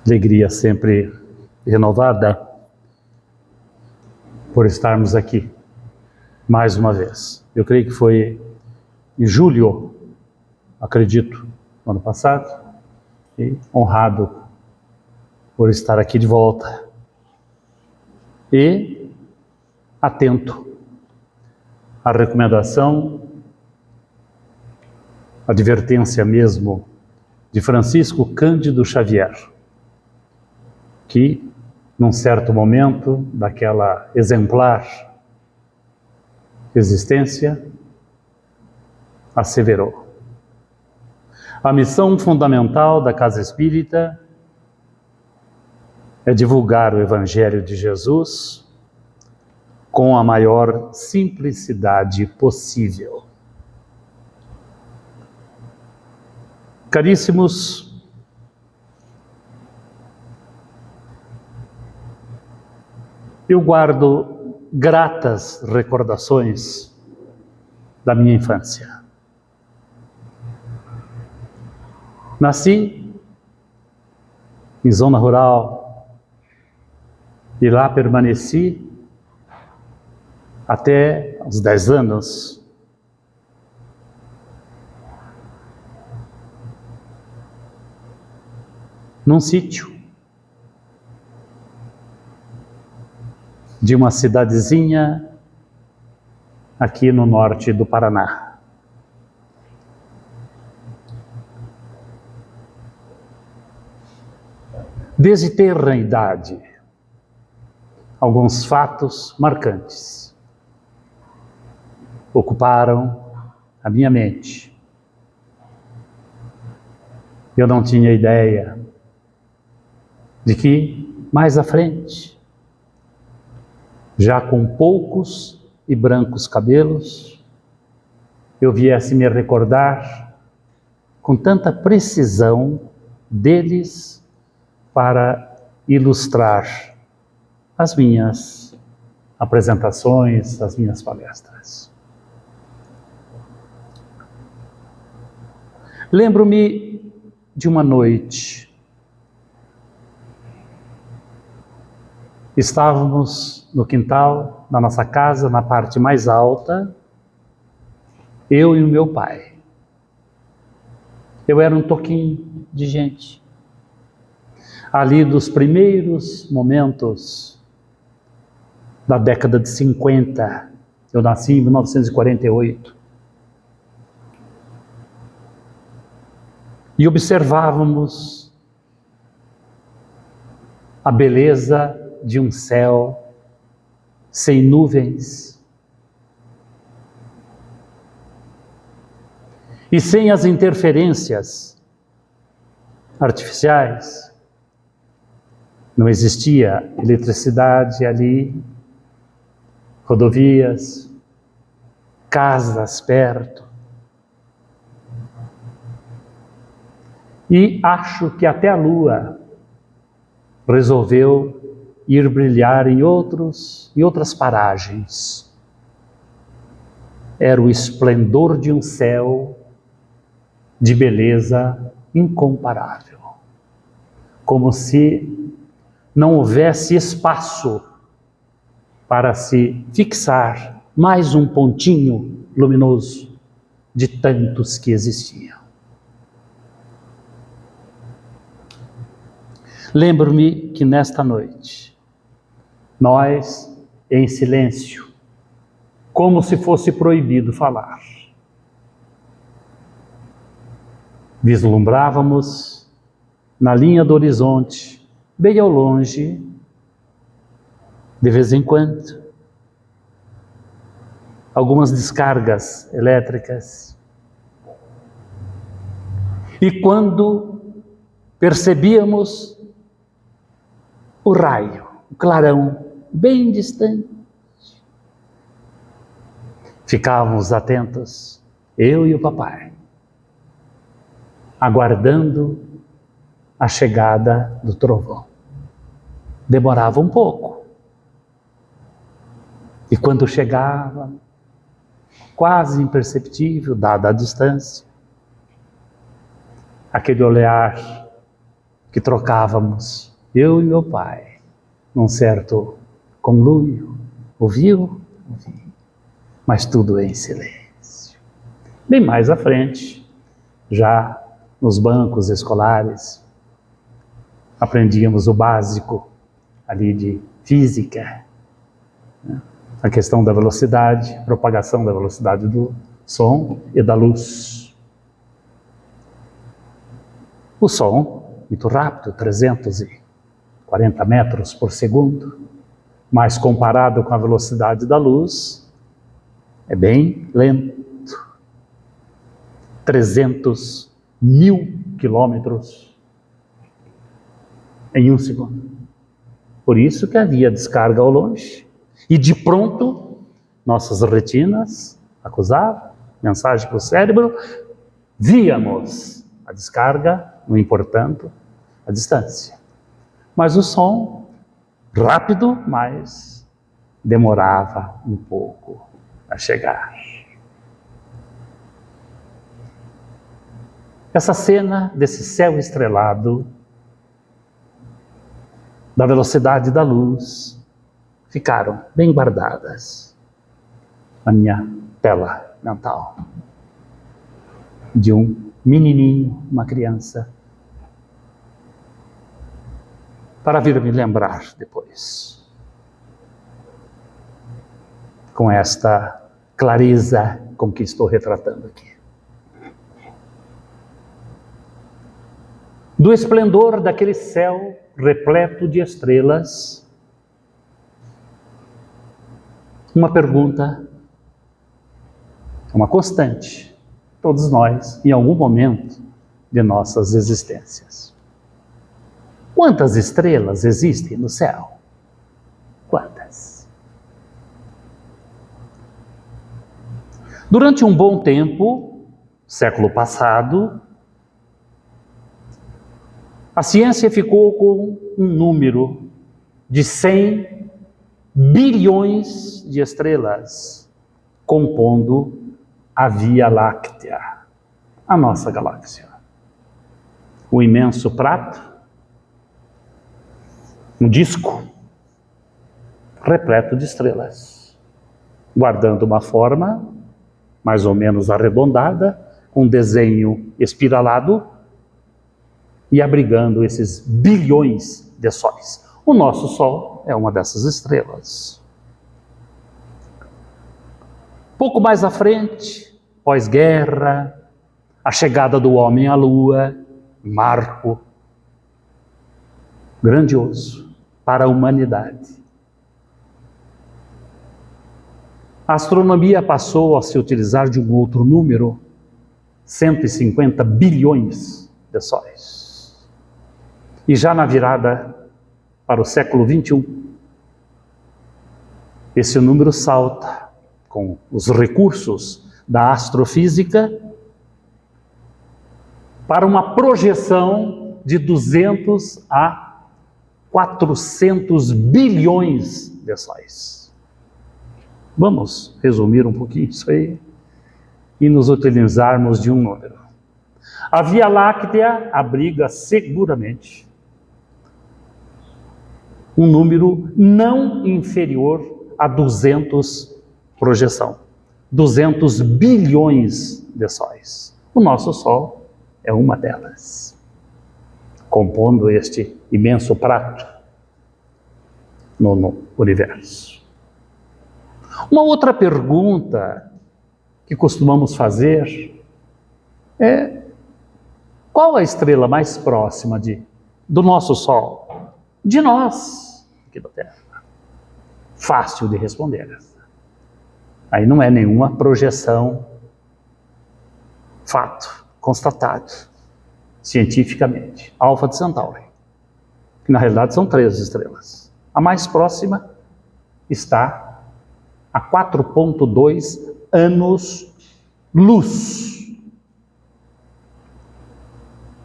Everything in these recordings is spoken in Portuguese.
Alegria sempre renovada por estarmos aqui mais uma vez. Eu creio que foi em julho, acredito, no ano passado, e honrado por estar aqui de volta e atento à recomendação, advertência mesmo de Francisco Cândido Xavier, que, num certo momento daquela exemplar existência, asseverou: a missão fundamental da Casa Espírita é divulgar o Evangelho de Jesus com a maior simplicidade possível. Caríssimos, eu guardo gratas recordações da minha infância. Nasci em zona rural e lá permaneci até os 10 anos. Num sítio de uma cidadezinha aqui no norte do Paraná. Desde tenra idade, alguns fatos marcantes ocuparam a minha mente. Eu não tinha ideia de que, mais à frente, já com poucos e brancos cabelos, eu viesse me recordar com tanta precisão deles para ilustrar as minhas apresentações, as minhas palestras. Lembro-me de uma noite. Estávamos no quintal da nossa casa, na parte mais alta, eu e o meu pai. Eu era um toquinho de gente. Ali dos primeiros momentos da década de 50, eu nasci em 1948. E observávamos a beleza de um céu sem nuvens e sem as interferências artificiais. Não existia eletricidade ali, rodovias, casas perto. E acho que até a lua resolveu ir brilhar em outras paragens. Era o esplendor de um céu de beleza incomparável. Como se não houvesse espaço para se fixar mais um pontinho luminoso de tantos que existiam. Lembro-me que nesta noite, nós, em silêncio, como se fosse proibido falar, vislumbrávamos na linha do horizonte, bem ao longe, de vez em quando, algumas descargas elétricas. E quando percebíamos o raio, o clarão, bem distante, ficávamos atentos, eu e o papai, aguardando a chegada do trovão. Demorava um pouco. E quando chegava, quase imperceptível, dada a distância, aquele olhar que trocávamos, eu e meu pai, num certo conluio. Ouviu? Ouvi. Mas tudo em silêncio. Bem mais à frente, já nos bancos escolares, aprendíamos o básico ali de física, né? A questão da velocidade, propagação da velocidade do som e da luz. O som, muito rápido, 340 metros por segundo, mas comparado com a velocidade da luz, é bem lento. 300.000 quilômetros em um segundo. Por isso que havia descarga ao longe. E de pronto, nossas retinas acusavam, mensagem para o cérebro, víamos a descarga, não importando a distância. Mas o som, rápido, mas demorava um pouco a chegar. Essa cena desse céu estrelado, da velocidade da luz, ficaram bem guardadas na minha tela mental. De um menininho, uma criança, para vir me lembrar depois. Com esta clareza com que estou retratando aqui. Do esplendor daquele céu repleto de estrelas, uma pergunta, uma constante, todos nós, em algum momento de nossas existências. Quantas estrelas existem no céu? Quantas? Durante um bom tempo, século passado, a ciência ficou com um número de 100 bilhões de estrelas, compondo a Via Láctea, a nossa galáxia. O imenso prato, um disco repleto de estrelas, guardando uma forma mais ou menos arredondada, com desenho espiralado, e abrigando esses bilhões de sóis. O nosso Sol é uma dessas estrelas. Pouco mais à frente, pós-guerra, a chegada do homem à Lua, marco grandioso para a humanidade. A astronomia passou a se utilizar de um outro número, 150 bilhões de sóis. E já na virada para o século XXI, esse número salta com os recursos da astrofísica para uma projeção de 200 a 400 bilhões de sóis. Vamos resumir um pouquinho isso aí e nos utilizarmos de um número. A Via Láctea abriga seguramente um número não inferior a 200 projeção, 200 bilhões de sóis. O nosso Sol é uma delas, compondo este imenso prato no universo. Uma outra pergunta que costumamos fazer é: qual a estrela mais próxima do nosso Sol? De nós, aqui da Terra. Fácil de responder. Aí não é nenhuma projeção, fato, constatado, cientificamente. Alfa de Centauri, que na realidade são 3 estrelas. A mais próxima está a 4,2 anos-luz.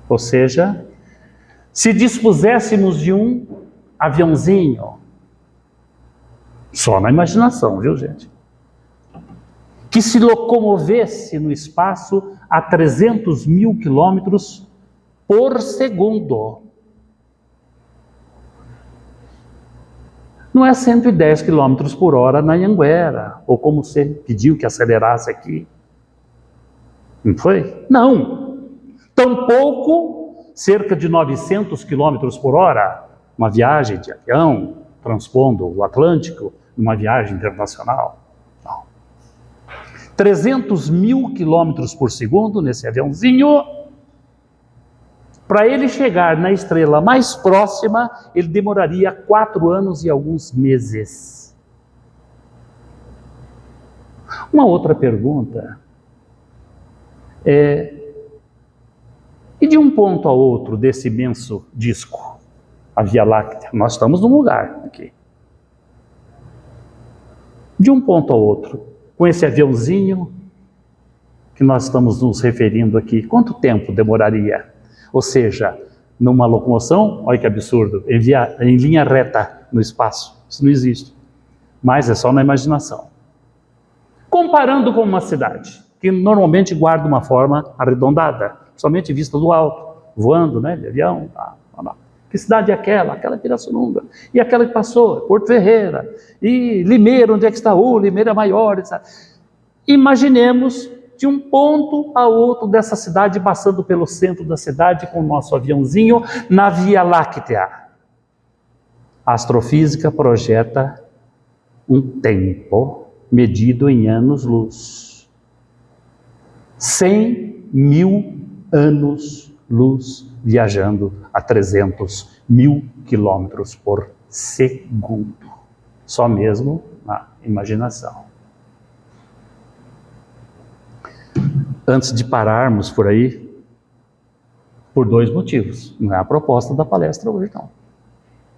Ou seja, se dispuséssemos de um aviãozinho, só na imaginação, viu, gente? Que se locomovesse no espaço a 300.000 quilômetros por segundo. Não é 110 km por hora na Anhanguera, ou como você pediu que acelerasse aqui. Não foi? Não. Tampouco cerca de 900 km por hora, uma viagem de avião, transpondo o Atlântico, numa viagem internacional. Não. 300 mil quilômetros por segundo nesse aviãozinho. Para ele chegar na estrela mais próxima, ele demoraria 4 anos e alguns meses. Uma outra pergunta é: e de um ponto a outro desse imenso disco, a Via Láctea? Nós estamos num lugar aqui. De um ponto a outro, com esse aviãozinho que nós estamos nos referindo aqui, quanto tempo demoraria? Ou seja, numa locomoção, olha que absurdo, em linha reta no espaço. Isso não existe. Mas é só na imaginação. Comparando com uma cidade, que normalmente guarda uma forma arredondada, somente vista do alto, voando, né, de avião. Que cidade é aquela? Aquela é Pirassununga. E aquela que passou? Porto Ferreira. E Limeira, onde é que está? Limeira é maior. Etc. Imaginemos de um ponto a outro dessa cidade, passando pelo centro da cidade com o nosso aviãozinho na Via Láctea. A astrofísica projeta um tempo medido em anos-luz. 100 mil anos-luz viajando a 300 mil quilômetros por segundo. Só mesmo na imaginação. Antes de pararmos por aí, por 2 motivos. Não é a proposta da palestra hoje, não.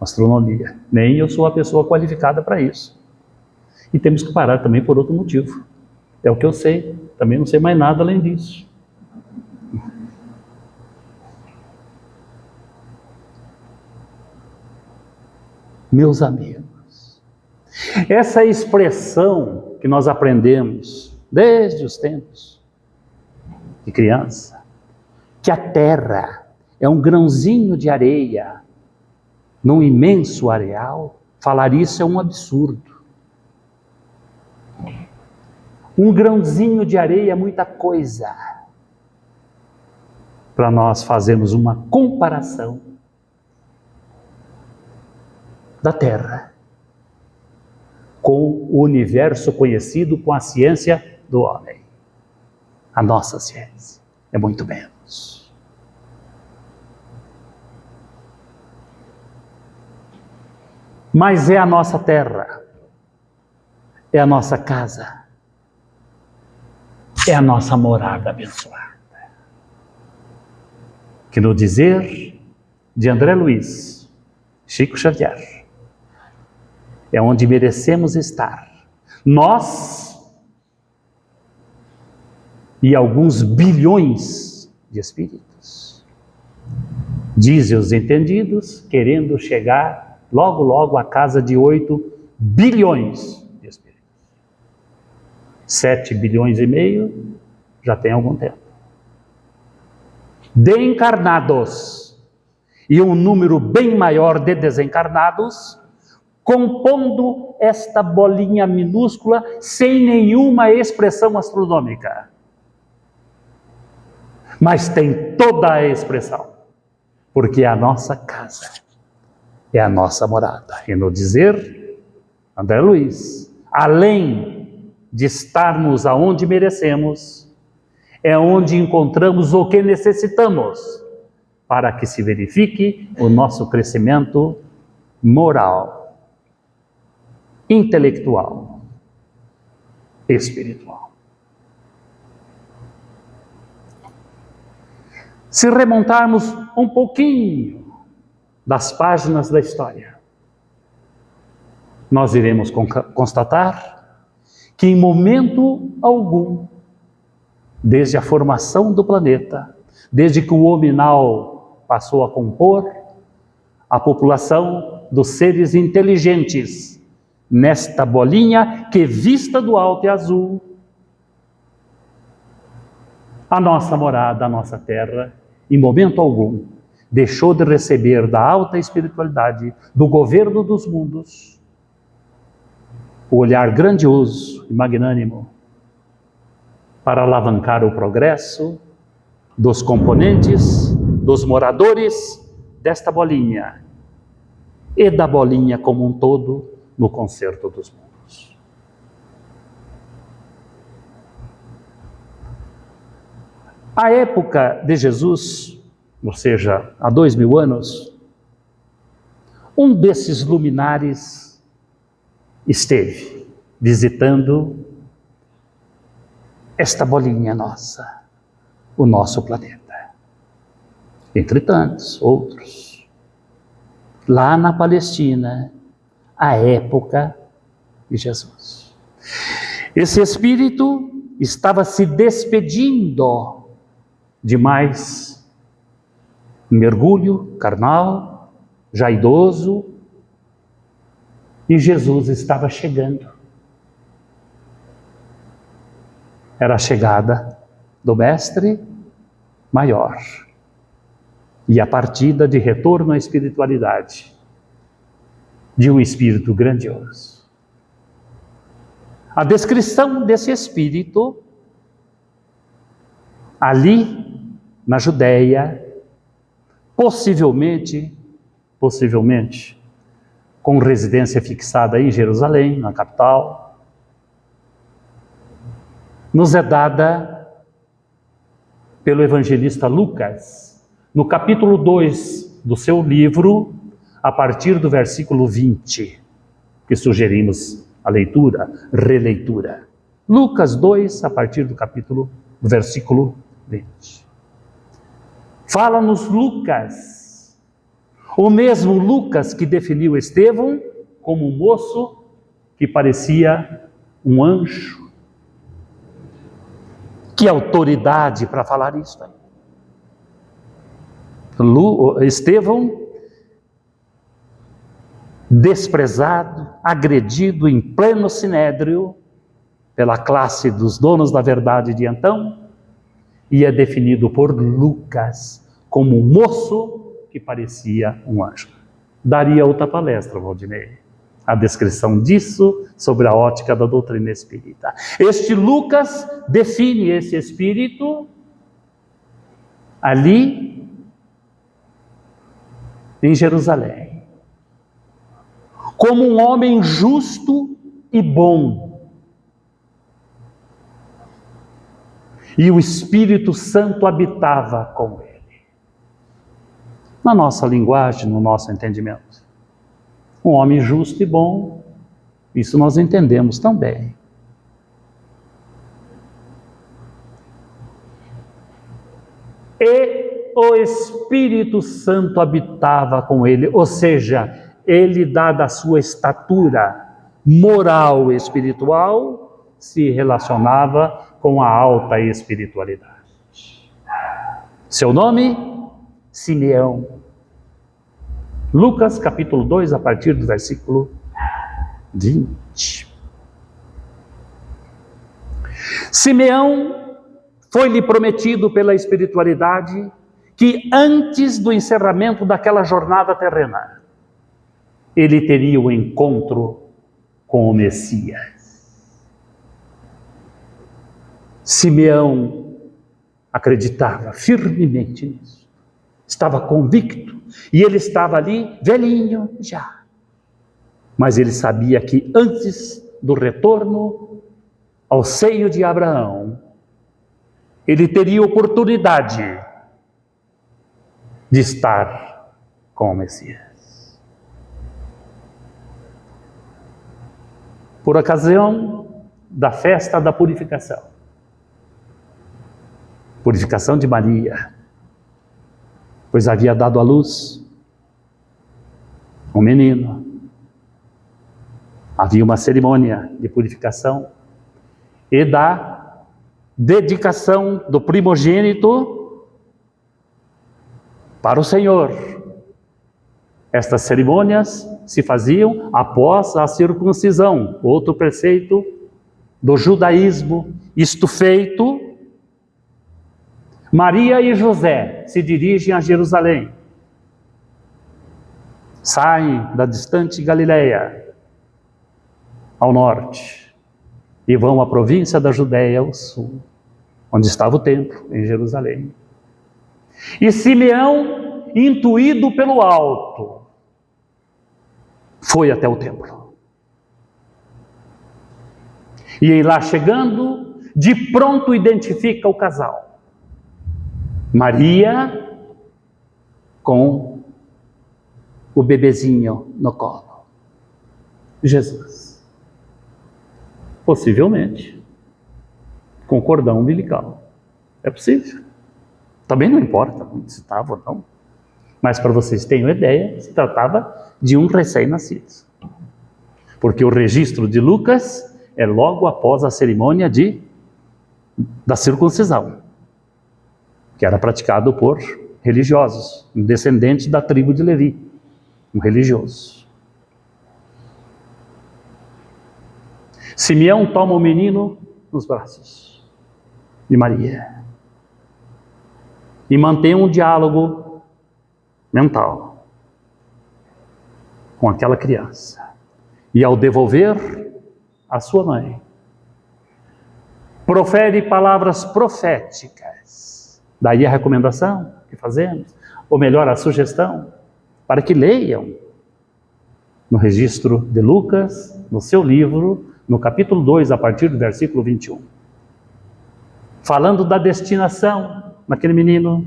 Astronomia. Nem eu sou a pessoa qualificada para isso. E temos que parar também por outro motivo. É o que eu sei. Também não sei mais nada além disso. Meus amigos, essa expressão que nós aprendemos desde os tempos de criança, que a Terra é um grãozinho de areia num imenso areal, falar isso é um absurdo. Um grãozinho de areia é muita coisa para nós fazermos uma comparação da Terra com o universo conhecido com a ciência do homem. A nossa ciência é muito menos. Mas é a nossa terra, é a nossa casa, é a nossa morada abençoada. Que no dizer de André Luiz, Chico Xavier, é onde merecemos estar. Nós e alguns bilhões de espíritos. Dizem os entendidos, querendo chegar logo, logo à casa de 8 bilhões de espíritos. 7 bilhões e meio já tem algum tempo. De encarnados e um número bem maior de desencarnados, compondo esta bolinha minúscula sem nenhuma expressão astronômica. Mas tem toda a expressão, porque é a nossa casa, é a nossa morada. E no dizer, André Luiz, além de estarmos aonde merecemos, é onde encontramos o que necessitamos para que se verifique o nosso crescimento moral, intelectual, espiritual. Se remontarmos um pouquinho das páginas da história, nós iremos constatar que em momento algum, desde a formação do planeta, desde que o hominal passou a compor, a população dos seres inteligentes, nesta bolinha que vista do alto é azul, a nossa morada, a nossa terra, em momento algum, deixou de receber da alta espiritualidade, do governo dos mundos, o olhar grandioso e magnânimo para alavancar o progresso dos componentes, dos moradores desta bolinha e da bolinha como um todo no concerto dos mundos. A época de Jesus, ou seja, há 2000 anos, um desses luminares esteve visitando esta bolinha nossa, o nosso planeta. Entre tantos outros. Lá na Palestina, a época de Jesus. Esse espírito estava se despedindo de mais um mergulho carnal, já idoso, e Jesus estava chegando. Era a chegada do Mestre maior e a partida de retorno à espiritualidade de um espírito grandioso. A descrição desse espírito ali na Judéia, possivelmente, com residência fixada em Jerusalém, na capital, nos é dada pelo evangelista Lucas, no capítulo 2 do seu livro, a partir do versículo 20, que sugerimos a leitura, releitura. Lucas 2, a partir do versículo 20. Fala-nos Lucas, o mesmo Lucas que definiu Estevão como um moço que parecia um anjo. Que autoridade para falar isso aí? Estevão, desprezado, agredido em pleno sinédrio pela classe dos donos da verdade de então, e é definido por Lucas como um moço que parecia um anjo. Daria outra palestra, Valdinei, a descrição disso sobre a ótica da doutrina espírita. Este Lucas define esse espírito ali em Jerusalém como um homem justo e bom. E o Espírito Santo habitava com ele. Na nossa linguagem, no nosso entendimento. Um homem justo e bom, isso nós entendemos também. E o Espírito Santo habitava com ele, ou seja, ele, dada a sua estatura moral e espiritual, se relacionava com a alta espiritualidade. Seu nome? Simeão. Lucas capítulo 2, a partir do versículo 20. Simeão foi-lhe prometido pela espiritualidade que antes do encerramento daquela jornada terrena, ele teria o encontro com o Messias. Simeão acreditava firmemente nisso, estava convicto, e ele estava ali velhinho já. Mas ele sabia que antes do retorno ao seio de Abraão, ele teria oportunidade de estar com o Messias. Por ocasião da festa da purificação de Maria, pois havia dado à luz um menino. Havia uma cerimônia de purificação e da dedicação do primogênito para o Senhor. Estas cerimônias se faziam após a circuncisão, outro preceito do judaísmo. Isto feito, Maria e José se dirigem a Jerusalém. Saem da distante Galileia ao norte, e vão à província da Judéia ao sul, onde estava o templo, em Jerusalém. E Simeão, intuído pelo alto, foi até o templo. E lá chegando, de pronto identifica o casal. Maria com o bebezinho no colo. Jesus. Possivelmente com cordão umbilical. É possível. Também não importa se estava ou não. Mas para vocês terem uma ideia, se tratava de um recém-nascido. Porque o registro de Lucas é logo após a cerimônia da circuncisão, que era praticado por religiosos, um descendente da tribo de Levi, um religioso. Simeão toma o menino nos braços de Maria e mantém um diálogo mental com aquela criança. E ao devolver a sua mãe, profere palavras proféticas. Daí a recomendação que fazemos, ou melhor, a sugestão, para que leiam no registro de Lucas, no seu livro, no capítulo 2, a partir do versículo 21. Falando da destinação daquele menino,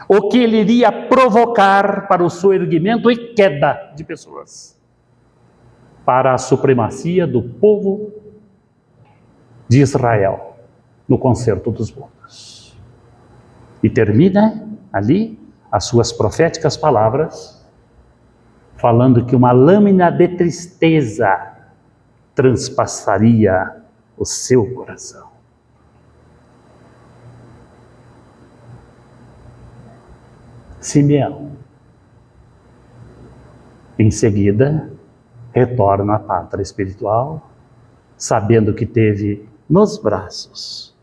o que ele iria provocar para o soerguimento e queda de pessoas, para a supremacia do povo de Israel no concerto dos mundos. E termina ali as suas proféticas palavras, falando que uma lâmina de tristeza transpassaria o seu coração. Simeão, em seguida, retorna à pátria espiritual, sabendo que teve nos braços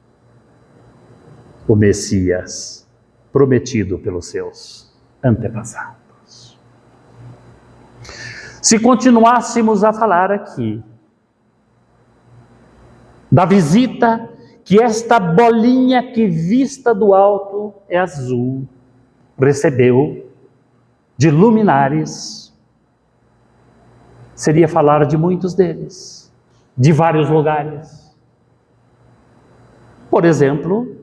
o Messias prometido pelos seus antepassados. Se continuássemos a falar aqui da visita, que esta bolinha que vista do alto é azul, recebeu de luminares, seria falar de muitos deles, de vários lugares. Por exemplo,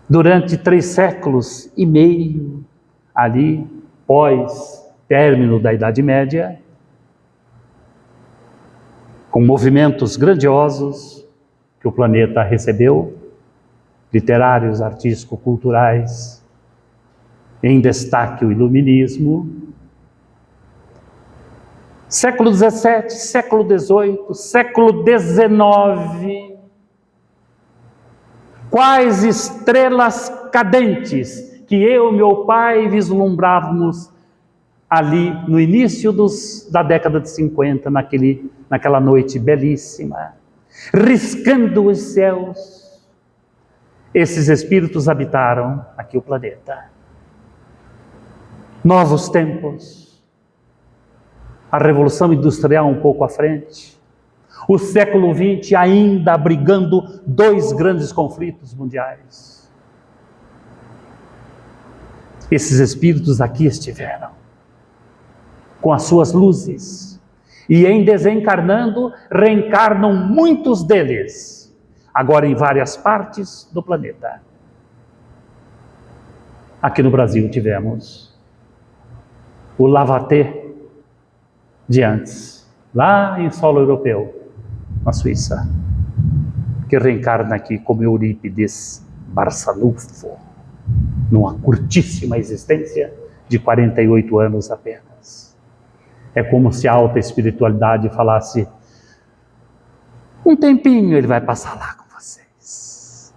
durante 3 séculos e meio, ali, pós-término da Idade Média, com movimentos grandiosos que o planeta recebeu, literários, artístico-culturais, em destaque o iluminismo, século XVII, século XVIII, século XIX, quais estrelas cadentes que eu e meu pai vislumbrávamos ali no início da década de 50, naquela noite belíssima, riscando os céus. Esses espíritos habitaram aqui o planeta. Novos tempos, a Revolução Industrial um pouco à frente, o século XX ainda abrigando 2 grandes conflitos mundiais. Esses espíritos aqui estiveram, com as suas luzes, e em desencarnando, reencarnam muitos deles, agora em várias partes do planeta. Aqui no Brasil tivemos o Lavater de antes, lá em solo europeu, na Suíça, que reencarna aqui como Eurípides Barçanufo, numa curtíssima existência de 48 anos apenas. É como se a alta espiritualidade falasse: um tempinho ele vai passar lá com vocês.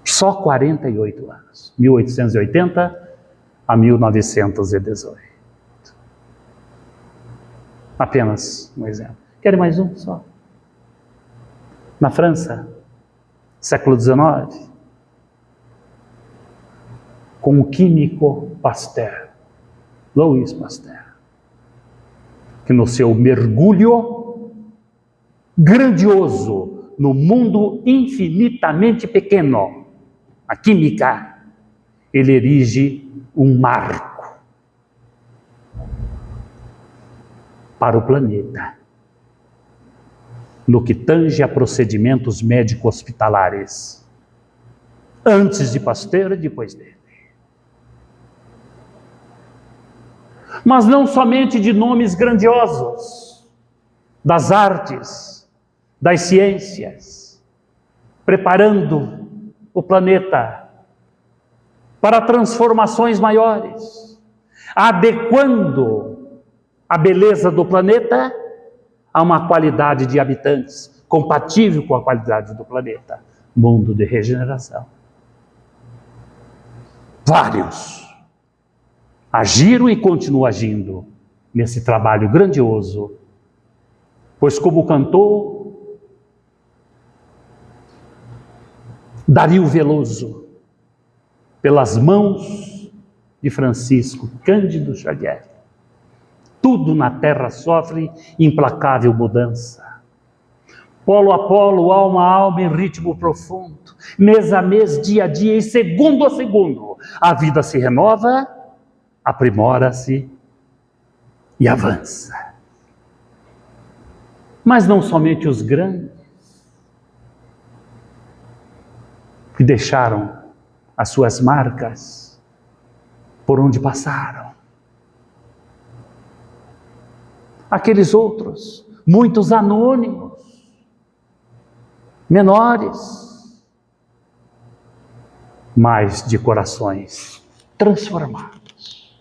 Só 48 anos, 1880 a 1918. Apenas um exemplo. Querem mais um só? Na França, século XIX, com o químico Pasteur, Louis Pasteur, que no seu mergulho grandioso no mundo infinitamente pequeno, a química, ele erige um marco para o planeta, no que tange a procedimentos médico-hospitalares, antes de Pasteur e depois dele. Mas não somente de nomes grandiosos, das artes, das ciências, preparando o planeta para transformações maiores, adequando a beleza do planeta a uma qualidade de habitantes compatível com a qualidade do planeta, mundo de regeneração. Vários agiram e continuam agindo nesse trabalho grandioso, pois como cantou Dario Veloso, pelas mãos de Francisco Cândido Xavier, tudo na Terra sofre implacável mudança. Polo a polo, alma a alma, em ritmo profundo, mês a mês, dia a dia e segundo a segundo, a vida se renova, aprimora-se e avança. Mas não somente os grandes que deixaram as suas marcas por onde passaram. Aqueles outros, muitos anônimos, menores, mas de corações transformados,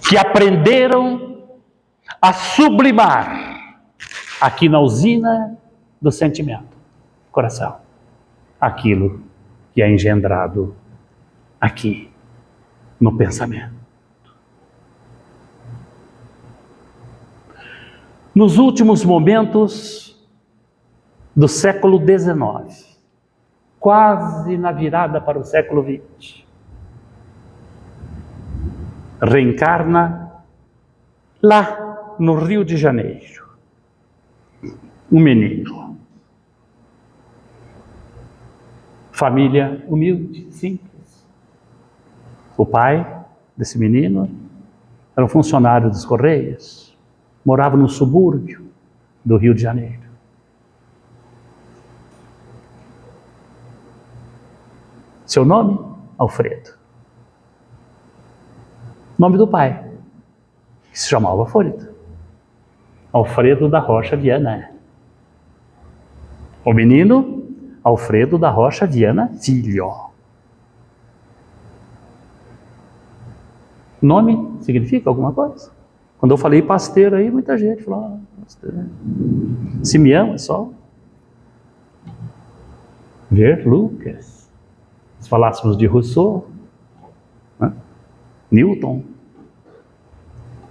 que aprenderam a sublimar aqui na usina do sentimento, coração, aquilo que é engendrado aqui no pensamento. Nos últimos momentos do século XIX, quase na virada para o século XX, reencarna lá no Rio de Janeiro um menino. Família humilde, simples. O pai desse menino era um funcionário dos Correios, morava no subúrbio do Rio de Janeiro. Seu nome? Alfredo. Nome do pai, que se chamava Alfredo. Alfredo da Rocha Viana. O menino, Alfredo da Rocha Viana Filho. Nome significa alguma coisa? Quando eu falei Pasteur aí, muita gente falou, Pasteur. Simeão é só. Ver Lucas. Se falássemos de Rousseau, né? Newton,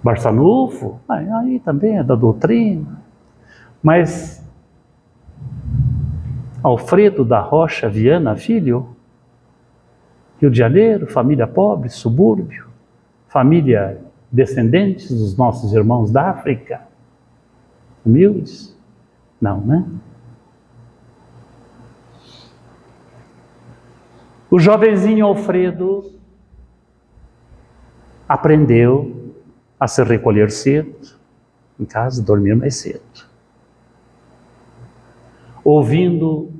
Barçanufo, aí também é da doutrina. Mas Alfredo da Rocha Viana Filho, Rio de Janeiro, família pobre, subúrbio, família descendentes dos nossos irmãos da África, humildes? Não, né? O jovenzinho Alfredo aprendeu a se recolher cedo, em casa, dormir mais cedo. Ouvindo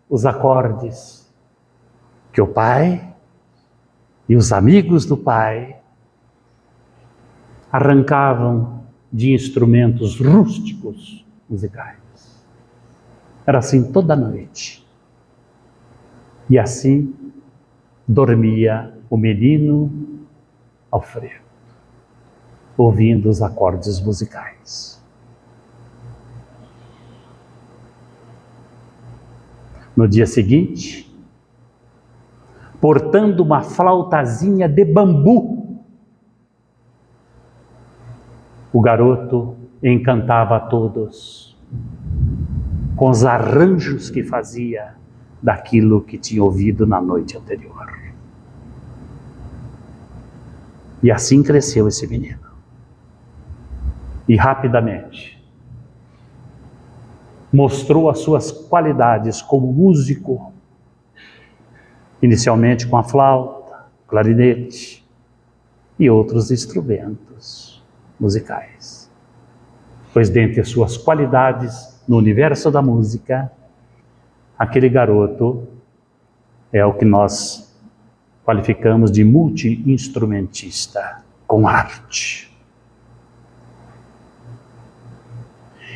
os acordes que o pai e os amigos do pai arrancavam de instrumentos rústicos musicais. Era assim toda noite. E assim dormia o menino Alfredo, ouvindo os acordes musicais. No dia seguinte, portando uma flautazinha de bambu, o garoto encantava a todos com os arranjos que fazia daquilo que tinha ouvido na noite anterior. E assim cresceu esse menino. E rapidamente, mostrou as suas qualidades como músico, inicialmente com a flauta, clarinete e outros instrumentos musicais. Pois dentre as suas qualidades no universo da música, aquele garoto é o que nós qualificamos de multi-instrumentista com arte.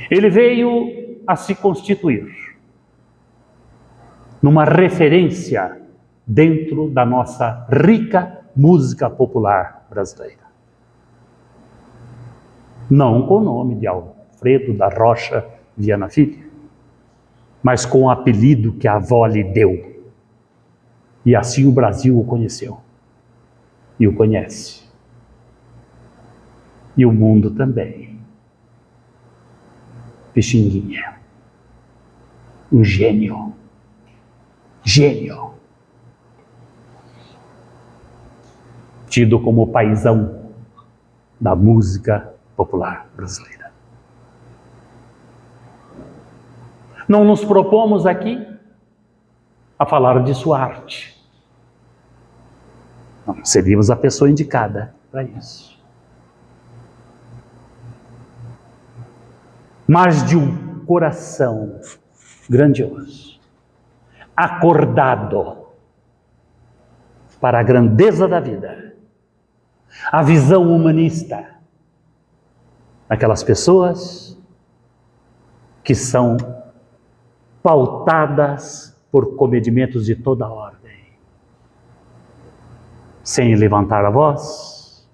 Ele veio a se constituir numa referência dentro da nossa rica música popular brasileira. Não com o nome de Alfredo da Rocha Viana Filho, mas com o apelido que a avó lhe deu. E assim o Brasil o conheceu e o conhece. E o mundo também. Pixinguinha, um gênio, tido como o paizão da música popular brasileira. Não nos propomos aqui a falar de sua arte. Não seríamos a pessoa indicada para isso. Mas de um coração grandioso, acordado para a grandeza da vida, a visão humanista daquelas pessoas que são pautadas por comedimentos de toda ordem, sem levantar a voz,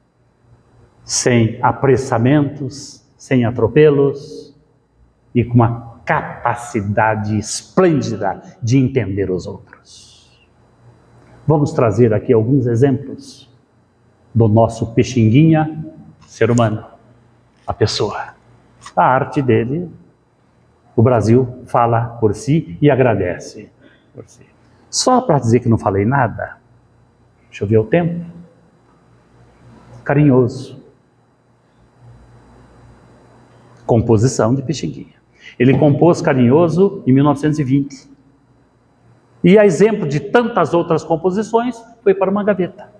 sem apressamentos, sem atropelos, e com uma capacidade esplêndida de entender os outros. Vamos trazer aqui alguns exemplos do nosso Pixinguinha, ser humano, a pessoa. A arte dele, o Brasil fala por si e agradece por si. Só para dizer que não falei nada, deixa eu ver o tempo. Carinhoso. Composição de Pixinguinha. Ele compôs Carinhoso em 1920. E a exemplo de tantas outras composições, foi para uma gaveta.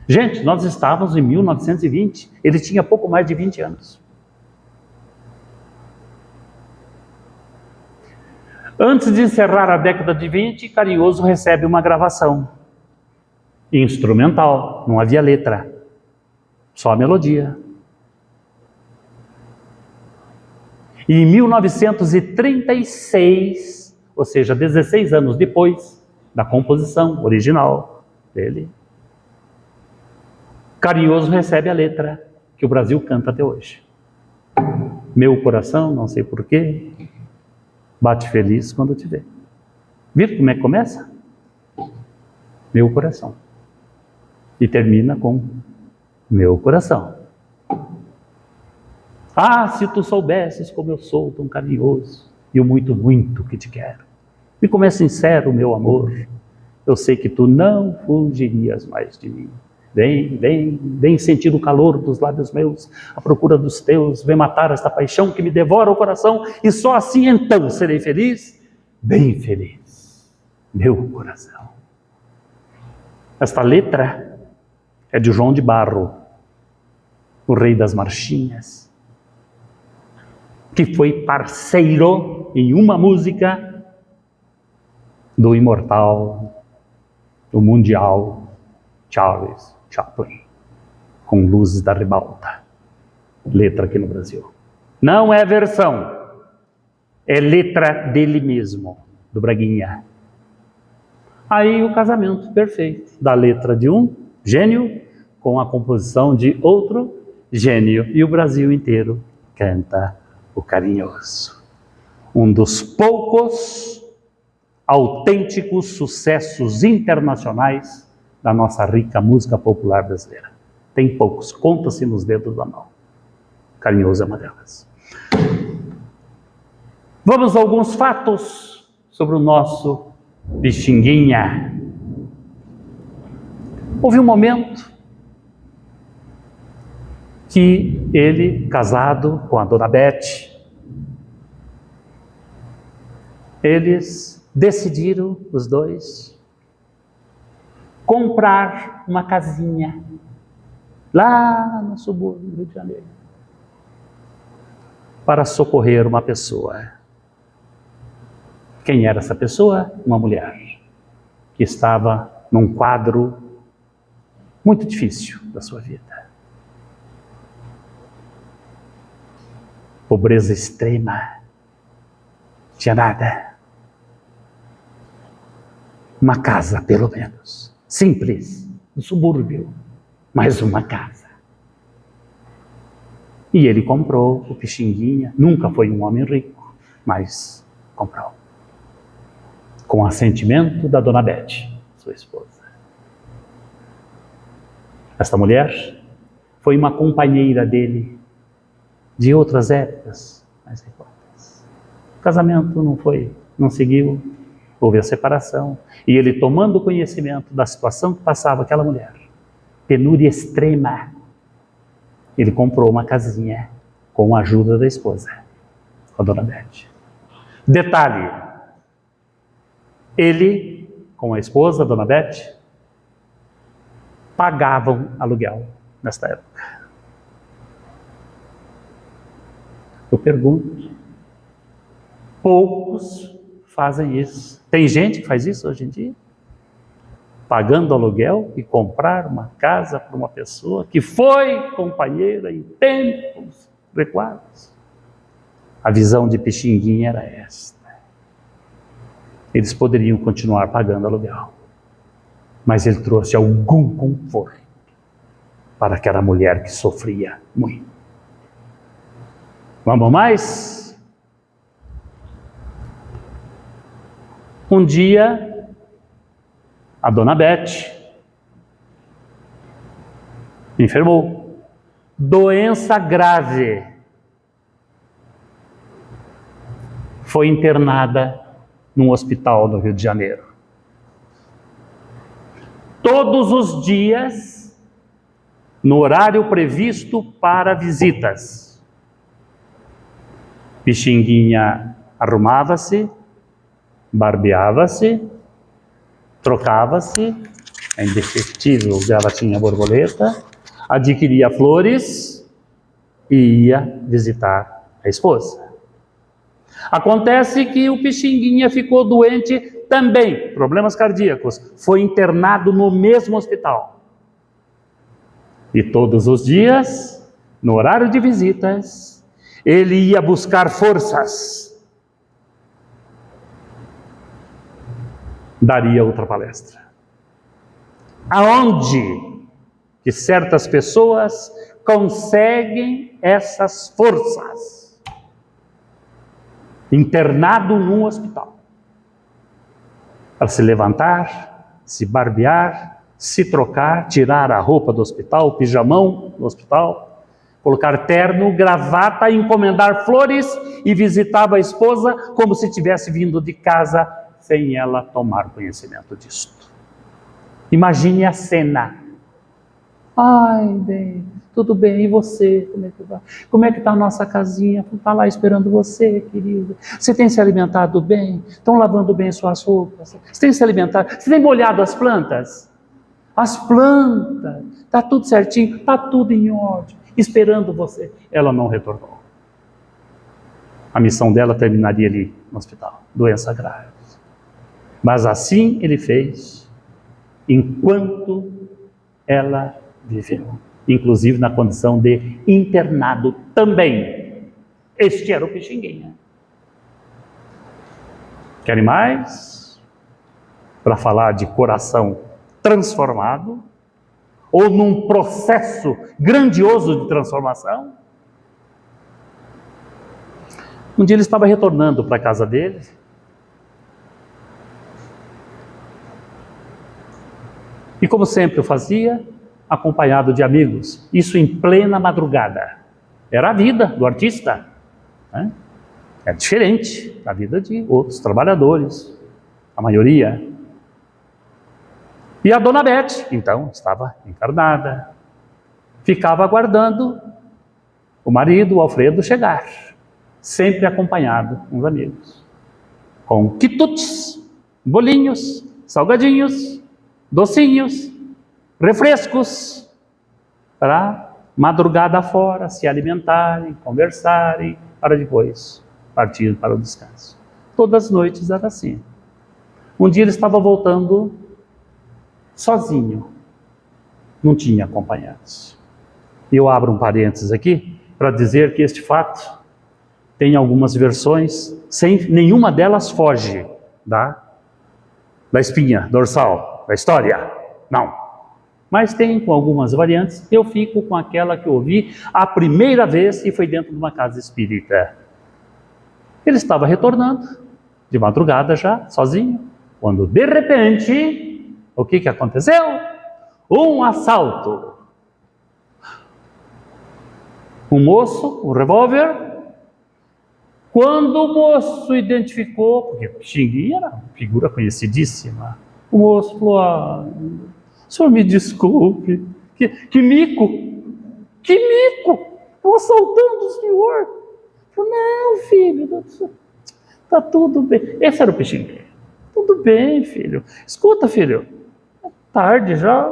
Gente, nós estávamos em 1920, ele tinha pouco mais de 20 anos. Antes de encerrar a década de 20, Carinhoso recebe uma gravação instrumental, não havia letra, só a melodia. E em 1936, ou seja, 16 anos depois da composição original dele, Carinhoso recebe a letra que o Brasil canta até hoje. Meu coração, não sei porquê, bate feliz quando te vê. Viram como é que começa? Meu coração. E termina com meu coração. Ah, se tu soubesses como eu sou tão carinhoso e o muito, muito que te quero. E como é sincero o meu amor, eu sei que tu não fugirias mais de mim. Vem sentir o calor dos lábios meus, a procura dos teus, vem matar esta paixão que me devora o coração, e só assim então serei feliz, bem feliz, meu coração. Esta letra é de João de Barro, o rei das marchinhas, que foi parceiro em uma música do imortal, do mundial Charles Chaplin, com Luzes da Ribalta, letra aqui no Brasil. Não é versão, é letra dele mesmo, do Braguinha. Aí o casamento perfeito, da letra de um gênio com a composição de outro gênio, e o Brasil inteiro canta o Carinhoso. Um dos poucos autênticos sucessos internacionais da nossa rica música popular brasileira. Tem poucos, conta-se nos dedos da mão. Carinhoso é uma delas. Vamos a alguns fatos sobre o nosso Pixinguinha. Houve um momento que ele, casado com a dona Bete, eles decidiram, os dois, comprar uma casinha lá no subúrbio do Rio de Janeiro para socorrer uma pessoa. Quem era essa pessoa? Uma mulher que estava num quadro muito difícil da sua vida. Pobreza extrema, tinha nada. Uma casa, pelo menos, simples, no subúrbio, mas uma casa. E ele comprou o Pixinguinha, nunca foi um homem rico, mas comprou. Com assentimento da dona Bete, sua esposa. Esta mulher foi uma companheira dele de outras épocas mais recordadas. O casamento não seguiu, houve a separação. E ele, tomando conhecimento da situação que passava aquela mulher, penúria extrema, ele comprou uma casinha com a ajuda da esposa, com a dona Bete. Detalhe, ele, com a esposa, a dona Bete, pagavam aluguel nesta época. Eu pergunto, poucos fazem isso. Tem gente que faz isso hoje em dia? Pagando aluguel e comprar uma casa para uma pessoa que foi companheira em tempos recuados. A visão de Pixinguinha era esta. Eles poderiam continuar pagando aluguel, mas ele trouxe algum conforto para aquela mulher que sofria muito. Vamos mais? Um dia, a dona Bete enfermou. Doença grave. Foi internada num hospital no Rio de Janeiro. Todos os dias, no horário previsto para visitas, Pixinguinha arrumava-se, barbeava-se, trocava-se, é indefectível gravatinha borboleta, adquiria flores e ia visitar a esposa. Acontece que o Pixinguinha ficou doente também, problemas cardíacos, foi internado no mesmo hospital. E todos os dias, no horário de visitas, ele ia buscar forças. Daria outra palestra. Aonde que certas pessoas conseguem essas forças? Internado num hospital. Para se levantar, se barbear, se trocar, tirar a roupa do hospital, o pijamão do hospital, colocar terno, gravata, encomendar flores e visitava a esposa como se tivesse vindo de casa sem ela tomar conhecimento disto. Imagine a cena. Ai, bem, tudo bem, e você? Como é que vai? Como é que está a nossa casinha? Está lá esperando você, querido. Você tem se alimentado bem? Estão lavando bem suas roupas? Você tem se alimentado? Você tem molhado as plantas? As plantas, está tudo certinho, está tudo em ordem, esperando você. Ela não retornou. A missão dela terminaria ali no hospital, doença grave. Mas assim ele fez, enquanto ela viveu, inclusive na condição de internado também. Este era o Pixinguinha. Querem mais? Para falar de coração transformado, ou num processo grandioso de transformação? Um dia ele estava retornando para a casa dele, e como sempre o fazia, acompanhado de amigos, isso em plena madrugada. Era a vida do artista, né? É diferente da vida de outros trabalhadores, a maioria. E a dona Bete, então, estava encarnada, ficava aguardando o marido, o Alfredo, chegar, sempre acompanhado com os amigos. com quitutes, bolinhos, salgadinhos, docinhos, refrescos, para madrugada fora, se alimentarem, conversarem, para depois partir para o descanso. Todas as noites era assim. Um dia ele estava voltando sozinho, não tinha acompanhantes. E eu abro um parênteses aqui para dizer que este fato tem algumas versões, nenhuma delas foge da espinha dorsal, da história. Não. Mas tem com algumas variantes. Eu fico com aquela que eu ouvi a primeira vez e foi dentro de uma casa espírita. Ele estava retornando, de madrugada já, sozinho, quando de repente, o que aconteceu? Um assalto. Um moço, um revólver. Quando o moço identificou, porque Pixinguinha era uma figura conhecidíssima, o moço falou: o senhor me desculpe, que mico, estou assaltando o senhor. Eu falei: não, filho, está tudo bem. Esse era o Pixinguinha. Tudo bem, filho. Escuta, filho, é tarde já,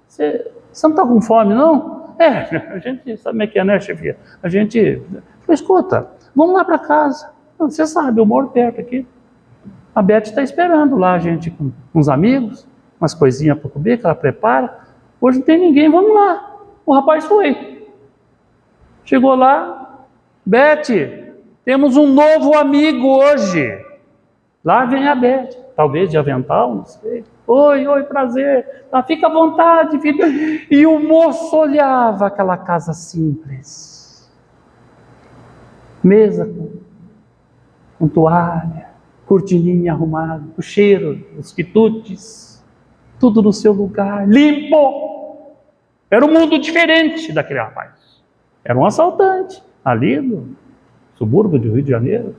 você não está com fome, não? A gente sabe como é que é, né, chefia? A gente falou: escuta, vamos lá para casa. Você sabe, eu moro perto aqui. A Beth está esperando lá, a gente com uns amigos, umas coisinhas para comer, que ela prepara. Hoje não tem ninguém, vamos lá. O rapaz foi. Chegou lá: Beth, temos um novo amigo hoje. Lá vem a Beth, talvez de avental, não sei. Oi, prazer. Fica à vontade, filho. E o moço olhava aquela casa simples. Mesa com toalha, cortininha arrumada, o cheiro, os quitutes, tudo no seu lugar, limpo. Era um mundo diferente daquele rapaz. Era um assaltante, ali no subúrbio do Rio de Janeiro.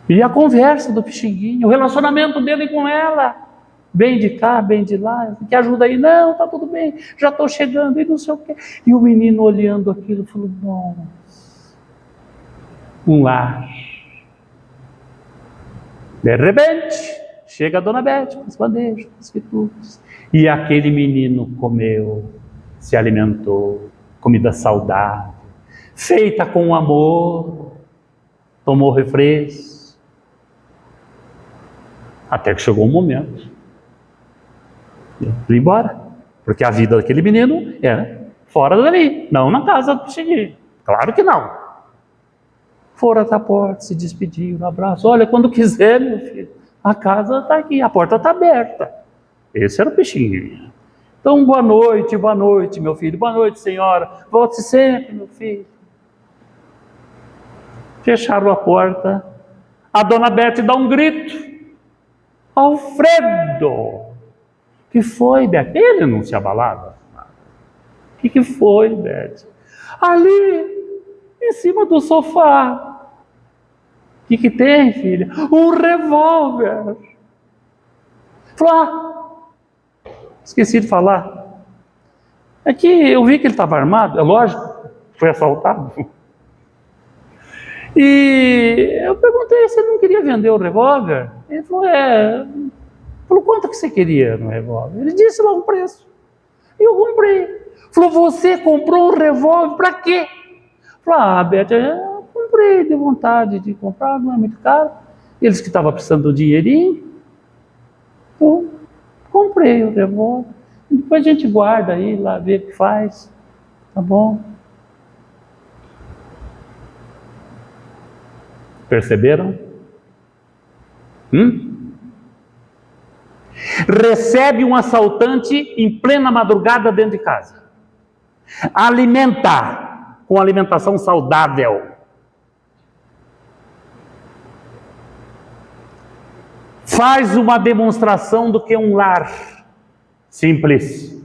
E a conversa do Pixinguinha, o relacionamento dele com ela, bem de cá, bem de lá, que ajuda aí? Não, está tudo bem, já estou chegando, e não sei o quê. E o menino olhando aquilo, falou: nossa, um lar. De repente, chega a dona Beth com as bandejas, com os quitutes, e aquele menino comeu, se alimentou, comida saudável, feita com amor, tomou refresco, até que chegou um momento de ir embora, porque a vida daquele menino era fora dali, não na casa do Pixinguinha. Claro que não. Foram até a porta, se despediram, um abraço. Olha, quando quiser, meu filho, a casa está aqui, a porta está aberta. Esse era o Pixinguinha. Então, boa noite, meu filho. Boa noite, senhora. Volte sempre, meu filho. Fecharam a porta. A dona Beth dá um grito: Alfredo! Que foi, Beth? Ele não se abalava. O que foi, Beth? Ali, em cima do sofá. O que tem, filha? Um revólver. Falou: esqueci de falar. É que eu vi que ele estava armado, é lógico, foi assaltado. E eu perguntei se ele não queria vender o revólver. Ele falou: Falou: quanto que você queria no revólver? Ele disse lá um preço. E eu comprei. Falou: você comprou um revólver para quê? Falou: Beth, eu comprei de vontade de comprar, não é muito caro. Eles que estavam precisando do dinheirinho. Então, comprei o revólver. Depois a gente guarda aí, lá, vê o que faz. Tá bom? Perceberam? Recebe um assaltante em plena madrugada dentro de casa. Alimenta com alimentação saudável. Faz uma demonstração do que é um lar simples.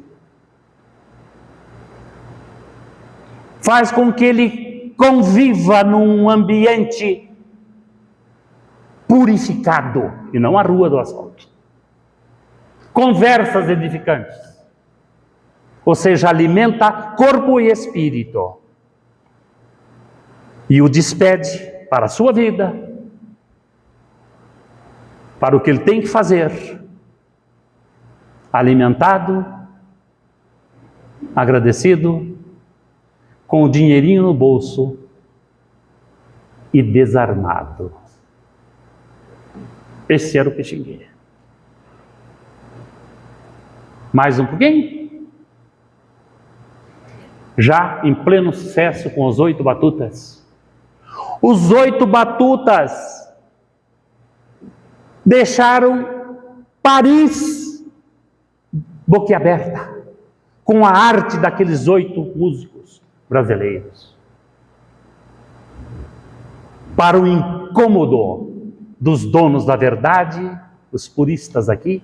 Faz com que ele conviva num ambiente purificado e não a rua do assalto. Conversas edificantes. Ou seja, alimenta corpo e espírito. E o despede para a sua vida para o que ele tem que fazer, alimentado, agradecido, com o dinheirinho no bolso e desarmado. Esse era o Pixinguinha. Mais um pouquinho. Já em pleno sucesso com os 8 batutas. Os 8 batutas deixaram Paris boquiaberta com a arte daqueles 8 músicos brasileiros. Para o incômodo dos donos da verdade, os puristas aqui,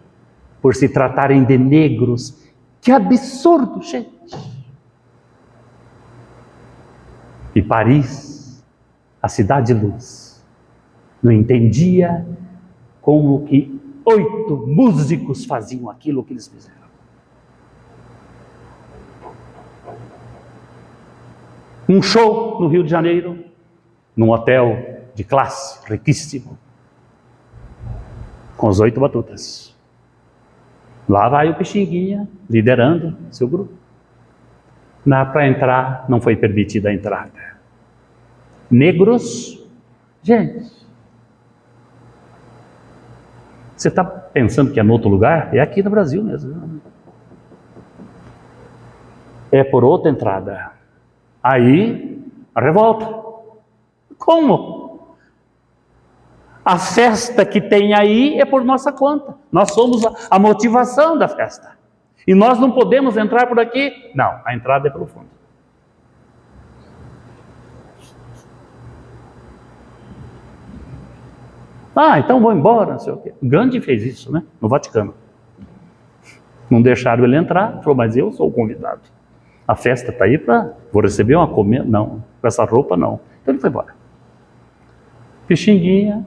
por se tratarem de negros. Que absurdo, gente! E Paris, a cidade de luz, não entendia como que 8 músicos faziam aquilo que eles fizeram. Um show no Rio de Janeiro, num hotel de classe, riquíssimo, com os 8 batutas. Lá vai o Pixinguinha, liderando seu grupo. Para entrar, não foi permitida a entrada. Negros, gente, você está pensando que é em outro lugar? É aqui no Brasil mesmo. É por outra entrada. Aí, a revolta. Como? A festa que tem aí é por nossa conta. Nós somos a motivação da festa. E nós não podemos entrar por aqui? Não, a entrada é pelo fundo. Então vou embora, não sei o quê. Gandhi fez isso, né? No Vaticano. Não deixaram ele entrar, falou, mas eu sou o convidado. A festa está aí vou receber uma comida? Não, com essa roupa não. Então ele foi embora. Pixinguinha,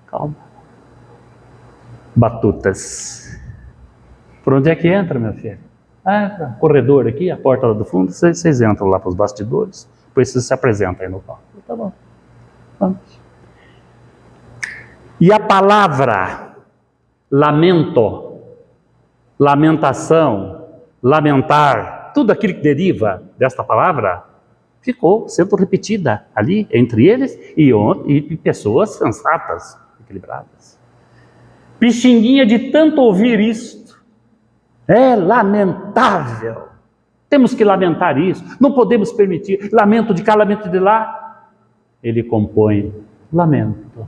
calma. Batutas. Por onde é que entra, meu filho? Corredor aqui, a porta lá do fundo, vocês entram lá para os bastidores, depois vocês se apresentam aí no palco. Tá bom, vamos. E a palavra lamento, lamentação, lamentar, tudo aquilo que deriva desta palavra, ficou sendo repetida ali entre eles e pessoas sensatas, equilibradas. Pixinguinha, de tanto ouvir isto, é lamentável, temos que lamentar isso, não podemos permitir, lamento de cá, lamento de lá. Ele compõe lamento,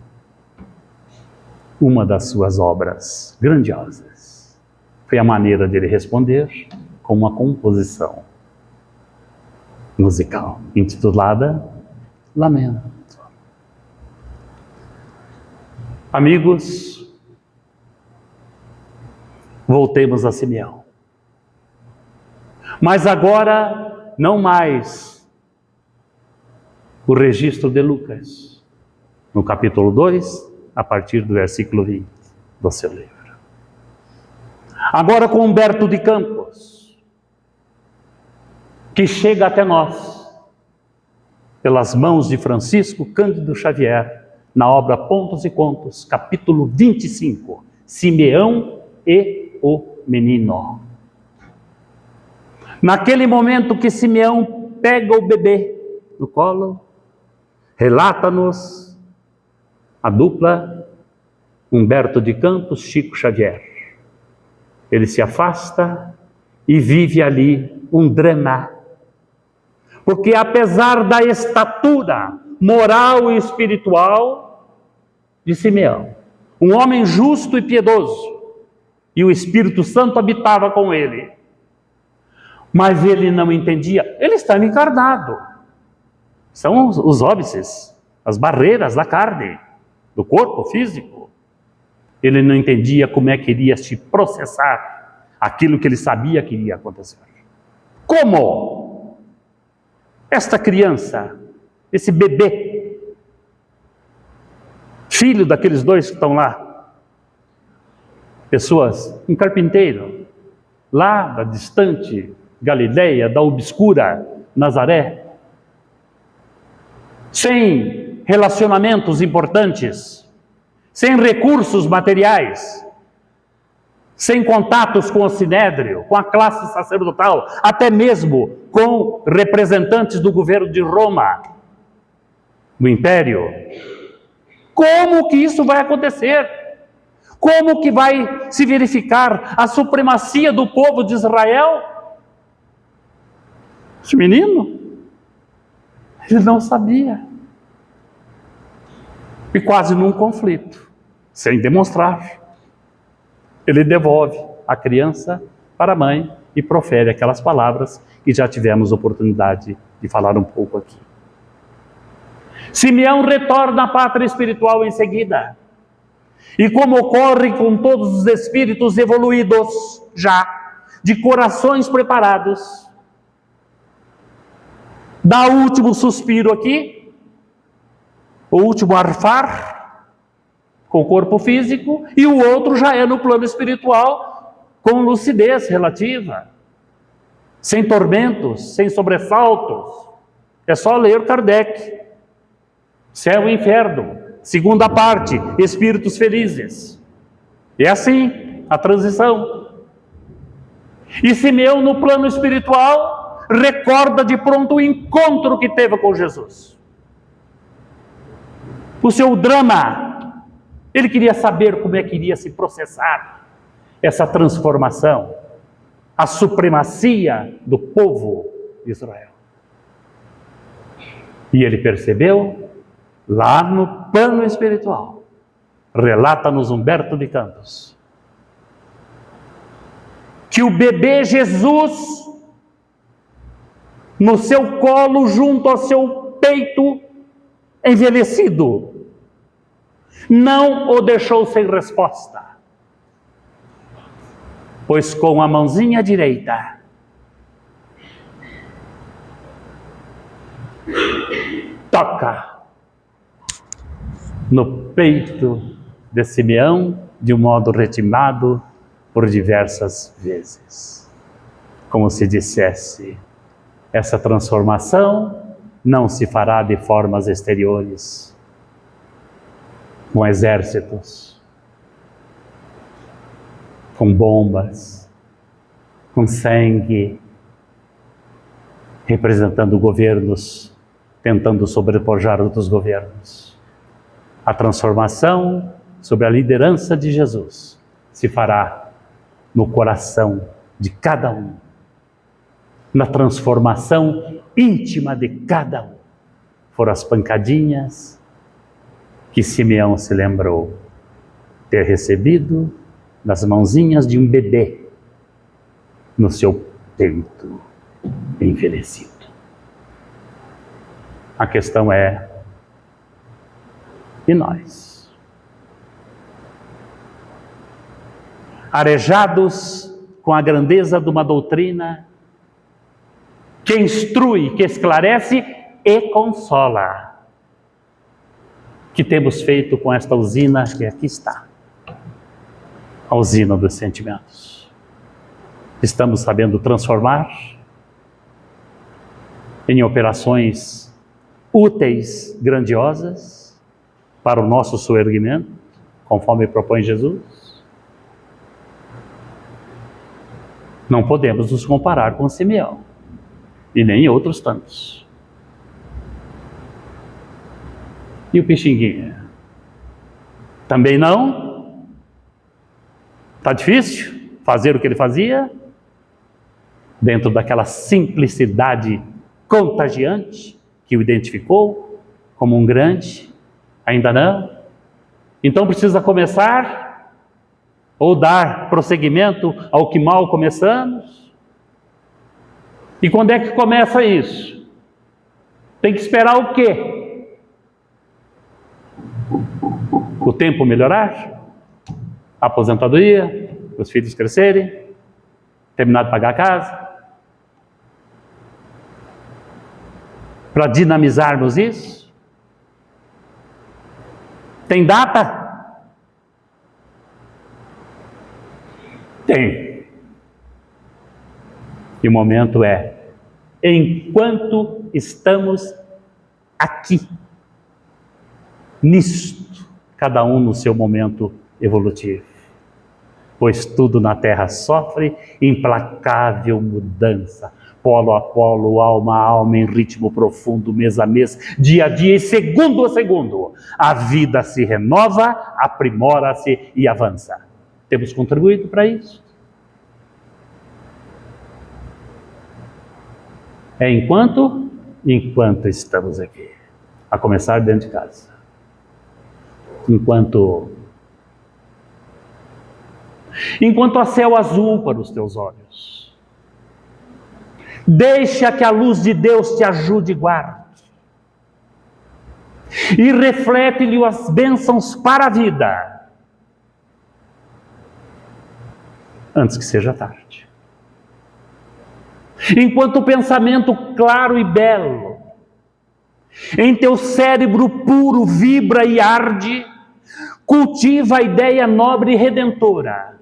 uma das suas obras grandiosas. Foi a maneira dele responder com uma composição musical, intitulada Lamento. Amigos, voltemos a Simeão. Mas agora, não mais o registro de Lucas, no capítulo 2, a partir do versículo 20 do seu livro. Agora com Humberto de Campos, que chega até nós, pelas mãos de Francisco Cândido Xavier, na obra Pontos e Contos, capítulo 25, Simeão e o Menino. Naquele momento que Simeão pega o bebê no colo, relata-nos a dupla Humberto de Campos, Chico Xavier. Ele se afasta e vive ali um drama. Porque apesar da estatura moral e espiritual de Simeão, um homem justo e piedoso, e o Espírito Santo habitava com ele, mas ele não entendia, ele estava encarnado. São os óbices, as barreiras da carne, do corpo físico. Ele não entendia como é que iria se processar aquilo que ele sabia que iria acontecer. Como esta criança, esse bebê, filho daqueles 2 que estão lá, pessoas, um carpinteiro, lá da distante Galileia, da obscura Nazaré, sem relacionamentos importantes, sem recursos materiais, sem contatos com o sinédrio, com a classe sacerdotal, até mesmo com representantes do governo de Roma, do Império. Como que isso vai acontecer? Como que vai se verificar a supremacia do povo de Israel? Esse menino, ele não sabia. E quase num conflito, sem demonstrar, ele devolve a criança para a mãe e profere aquelas palavras que já tivemos oportunidade de falar um pouco aqui. Simeão retorna à pátria espiritual em seguida. E como ocorre com todos os espíritos evoluídos já, de corações preparados, dá o último suspiro aqui, o último arfar, com o corpo físico, e o outro já é no plano espiritual, com lucidez relativa, sem tormentos, sem sobressaltos. É só ler Kardec, Céu e Inferno, segunda parte, Espíritos Felizes. É assim a transição. E Simeão, no plano espiritual, recorda de pronto o encontro que teve com Jesus. O seu drama, ele queria saber como é que iria se processar essa transformação, a supremacia do povo de Israel. E ele percebeu, lá no plano espiritual, relata-nos Humberto de Campos, que o bebê Jesus, no seu colo, junto ao seu peito envelhecido, não o deixou sem resposta, pois com a mãozinha direita toca no peito de Simeão de um modo retimado por diversas vezes, como se dissesse: essa transformação não se fará de formas exteriores, com exércitos, com bombas, com sangue, representando governos, tentando sobrepujar outros governos. A transformação sob a liderança de Jesus se fará no coração de cada um, na transformação íntima de cada um. Foram as pancadinhas que Simeão se lembrou ter recebido nas mãozinhas de um bebê no seu peito envelhecido. A questão é: e nós? Arejados com a grandeza de uma doutrina que instrui, que esclarece e consola, que temos feito com esta usina que aqui está, a usina dos sentimentos? Estamos sabendo transformar em operações úteis, grandiosas, para o nosso soerguimento, conforme propõe Jesus? Não podemos nos comparar com Simeão, e nem outros tantos. E o Pixinguinha? Também não? Está difícil fazer o que ele fazia? Dentro daquela simplicidade contagiante que o identificou como um grande? Ainda não? Então precisa começar ou dar prosseguimento ao que mal começamos? E quando é que começa isso? Tem que esperar o quê? O tempo melhorar? A aposentadoria? Os filhos crescerem? Terminar de pagar a casa? Para dinamizarmos isso? Tem data? Tem. E o momento é: enquanto estamos aqui, nisto, cada um no seu momento evolutivo. Pois tudo na Terra sofre implacável mudança, polo a polo, alma a alma, em ritmo profundo, mês a mês, dia a dia e segundo a segundo. A vida se renova, aprimora-se e avança. Temos contribuído para isso? É enquanto estamos aqui. A começar dentro de casa. Enquanto há céu azul para os teus olhos. Deixa que a luz de Deus te ajude e guarde. E reflete-lhe as bênçãos para a vida. Antes que seja tarde. Enquanto o pensamento claro e belo em teu cérebro puro vibra e arde, cultiva a ideia nobre e redentora.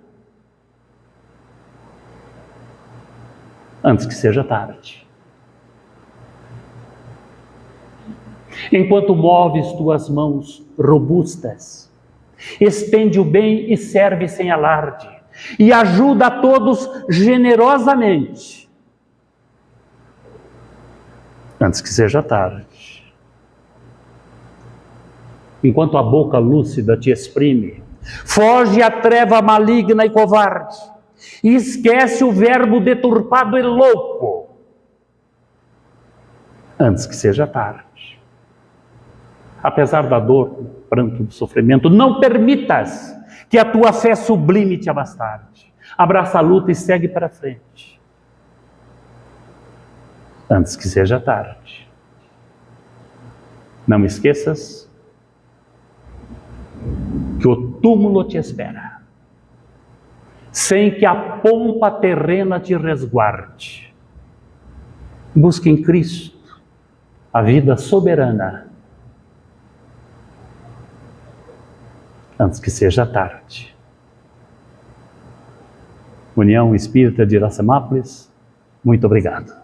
Antes que seja tarde. Enquanto moves tuas mãos robustas, estende o bem e serve sem alarde, e ajuda a todos generosamente. Antes que seja tarde. Enquanto a boca lúcida te exprime, foge a treva maligna e covarde, e esquece o verbo deturpado e louco. Antes que seja tarde. Apesar da dor, do pranto, do sofrimento, não permitas que a tua fé sublime te abastarde. Abraça a luta e segue para frente. Antes que seja tarde. Não esqueças que o túmulo te espera, sem que a pompa terrena te resguarde. Busque em Cristo a vida soberana, antes que seja tarde. União Espírita de Iracemápolis, muito obrigado.